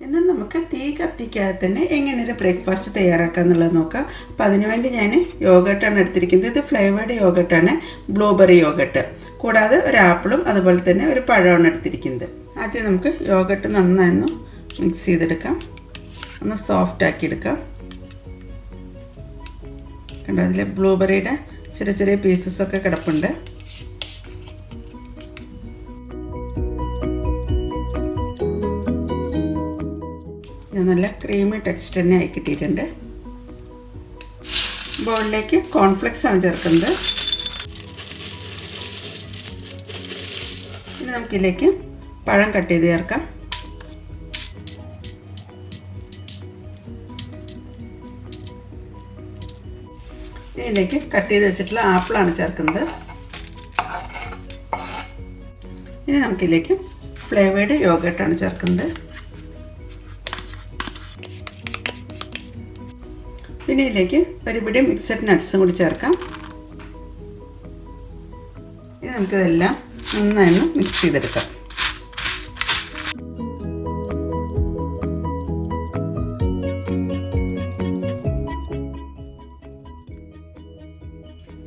ഇന്ന് നമുക്ക് തീ കത്തിക്കാതെ തന്നെ എങ്ങനെ ഒരു ബ്രേക്ക്ഫാസ്റ്റ് തയ്യാറാക്കാം എന്നുള്ളത് നോക്കാം. അപ്പോൾ അതിനുവേണ്ടി ഞാൻ യോഗട്ടാണ് എടുത്തിരിക്കുന്നത്. ഇത് ഫ്ലേവേർഡ് യോഗട്ടാണ്, ബ്ലൂബെറി യോഗട്ട്. കൂടാതെ ഒരു ആപ്പിളും അതുപോലെ തന്നെ ഒരു പഴമാണ് എടുത്തിരിക്കുന്നത്. ആദ്യം നമുക്ക് യോഗട്ട് നന്നായി മിക്സ് ചെയ്തെടുക്കാം, ഒന്ന് സോഫ്റ്റ് ആക്കിയെടുക്കാം. കണ്ടോ, അതിൽ ബ്ലൂബെറിയുടെ ചെറിയ ചെറിയ പീസസൊക്കെ കിടപ്പുണ്ട്. നല്ല ക്രീമി ടെക്സ്ചർ തന്നെ ആയി കിട്ടിയിട്ടുണ്ട്. ബൗളിലേക്ക് കോൺഫ്ലെക്സ് ആണ് ചേർക്കുന്നത്. ഇനി നമുക്കിതിലേക്ക് പഴം കട്ട് ചെയ്ത് ചേർക്കാം. ഇതിലേക്ക് കട്ട് ചെയ്ത് വെച്ചിട്ടുള്ള ആപ്പിളാണ് ചേർക്കുന്നത്. ഇനി നമുക്കിതിലേക്ക് ഫ്ലേവേർഡ് യോഗട്ടാണ് ചേർക്കുന്നത്. പിന്നെ ഇതിലേക്ക് ഒരു പിടി മിക്സഡ് നട്ട്സും കൂടി ചേർക്കാം. ഇനി നമുക്കിതെല്ലാം നന്നായി മിക്സ് ചെയ്തെടുക്കാം.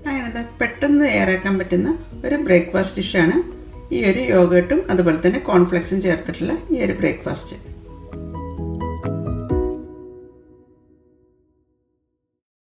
അങ്ങനെ പെട്ടെന്ന് തയ്യാറാക്കാൻ പറ്റുന്ന ഒരു ബ്രേക്ക്ഫാസ്റ്റ് ഡിഷാണ് ഈ ഒരു യോഗട്ടും അതുപോലെ തന്നെ കോൺഫ്ലെക്സും ചേർത്തിട്ടുള്ള ഈ ഒരു ബ്രേക്ക്ഫാസ്റ്റ്.